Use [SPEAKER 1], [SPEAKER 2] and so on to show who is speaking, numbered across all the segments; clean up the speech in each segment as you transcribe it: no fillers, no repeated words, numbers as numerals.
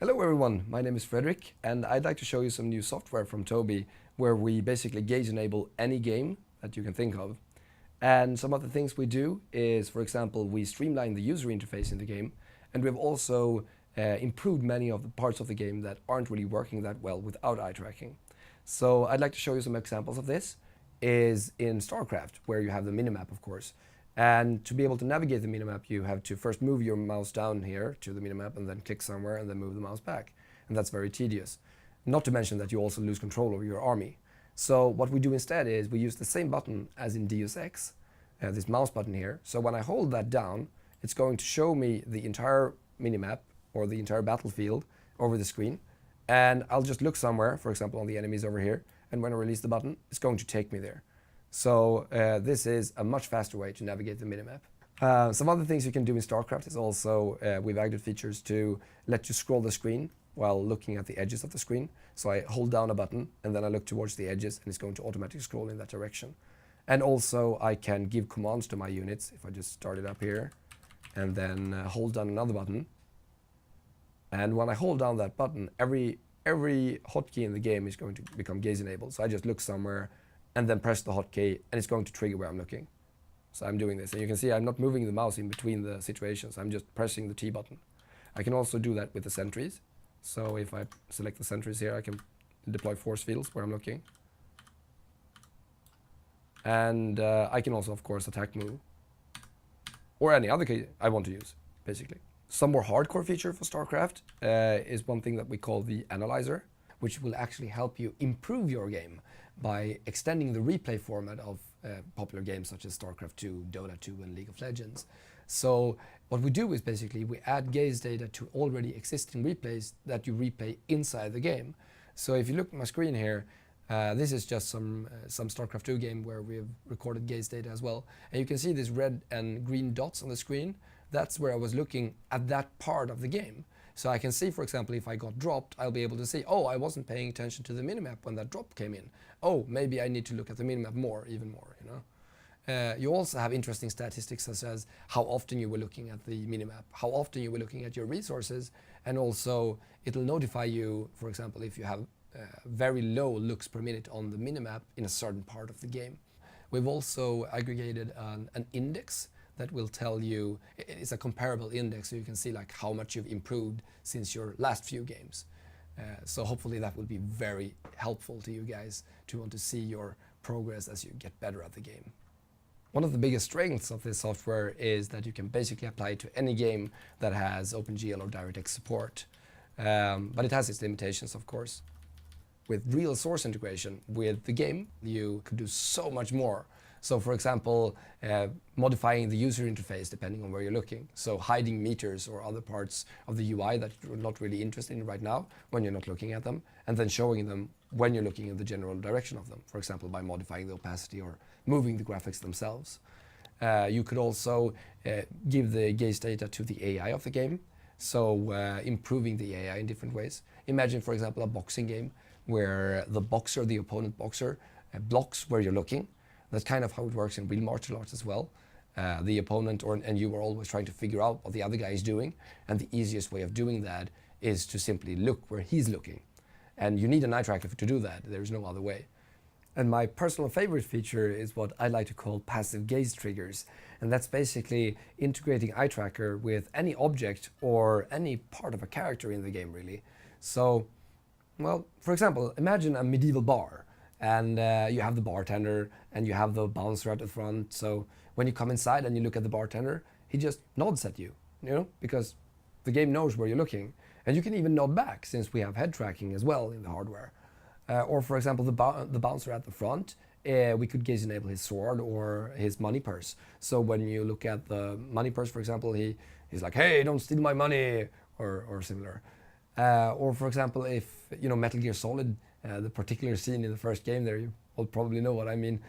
[SPEAKER 1] Hello everyone, my name is Frederick and I'd like to show you some new software from Tobii where we basically gaze enable any game that you can think of. And some of the things we do is, for example, we streamline the user interface in the game, and we've also improved many of the parts of the game that aren't really working that well without eye tracking. So I'd like to show you some examples of this is in Starcraft, where you have the minimap, of course. And to be able to navigate the minimap, you have to first move your mouse down here to the minimap and then click somewhere and then move the mouse back. And that's very tedious. Not to mention that you also lose control over your army. So what we do instead is we use the same button as in Deus Ex, this mouse button here. So when I hold that down, it's going to show me the entire minimap or the entire battlefield over the screen. And I'll just look somewhere, for example, on the enemies over here. And when I release the button, it's going to take me there. So this is a much faster way to navigate the minimap. Some other things you can do in Starcraft is also, we've added features to let you scroll the screen while looking at the edges of the screen. So I hold down a button and then I look towards the edges and it's going to automatically scroll in that direction. And also I can give commands to my units. If I just start it up here and then hold down another button. And when I hold down that button, every hotkey in the game is going to become gaze enabled. So I just look somewhere and then press the hotkey and it's going to trigger where I'm looking. So I'm doing this, and you can see I'm not moving the mouse in between the situations. I'm just pressing the T button. I can also do that with the sentries. So if I select the sentries here, I can deploy force fields where I'm looking. And I can also, of course, attack move. Or any other key I want to use, basically. Some more hardcore feature for StarCraft is one thing that we call the analyzer, which will actually help you improve your game by extending the replay format of popular games such as StarCraft 2, Dota 2, and League of Legends. So what we do is basically we add gaze data to already existing replays that you replay inside the game. So if you look at my screen here, this is just some StarCraft 2 game where we've recorded gaze data as well. And you can see these red and green dots on the screen. That's where I was looking at that part of the game. So I can see, for example, if I got dropped, I'll be able to see, oh, I wasn't paying attention to the minimap when that drop came in. Oh, maybe I need to look at the minimap even more, you know. You also have interesting statistics such as how often you were looking at the minimap, how often you were looking at your resources, and also it'll notify you, for example, if you have very low looks per minute on the minimap in a certain part of the game. We've also aggregated an index that will tell you, it's a comparable index, so you can see like how much you've improved since your last few games. So hopefully that will be very helpful to you guys to want to see your progress as you get better at the game. One of the biggest strengths of this software is that you can basically apply it to any game that has OpenGL or DirectX support. But it has its limitations, of course. With real source integration with the game, you could do so much more. So for example, modifying the user interface depending on where you're looking. So hiding meters or other parts of the UI that you're not really interested in right now when you're not looking at them, and then showing them when you're looking in the general direction of them. For example, by modifying the opacity or moving the graphics themselves. You could also give the gaze data to the AI of the game. So improving the AI in different ways. Imagine, for example, a boxing game where the boxer, the opponent boxer, blocks where you're looking. That's kind of how it works in real martial arts as well. The opponent and you are always trying to figure out what the other guy is doing, and the easiest way of doing that is to simply look where he's looking. And you need an eye tracker to do that. There's no other way. And my personal favorite feature is what I like to call passive gaze triggers. And that's basically integrating eye tracker with any object or any part of a character in the game, really. So, well, for example, imagine a medieval bar. And you have the bartender and you have the bouncer at the front. So when you come inside and you look at the bartender, he just nods at you, because the game knows where you're looking. And you can even nod back since we have head tracking as well in the hardware. Or for example, the bouncer at the front, we could gaze enable his sword or his money purse. So when you look at the money purse, for example, he's like, hey, don't steal my money, or similar. Or for example, if, Metal Gear Solid, the particular scene in the first game there, you all probably know what I mean.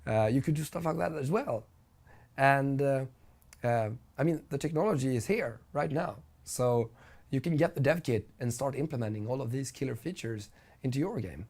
[SPEAKER 1] You could do stuff like that as well. And I mean, the technology is here right now. So you can get the dev kit and start implementing all of these killer features into your game.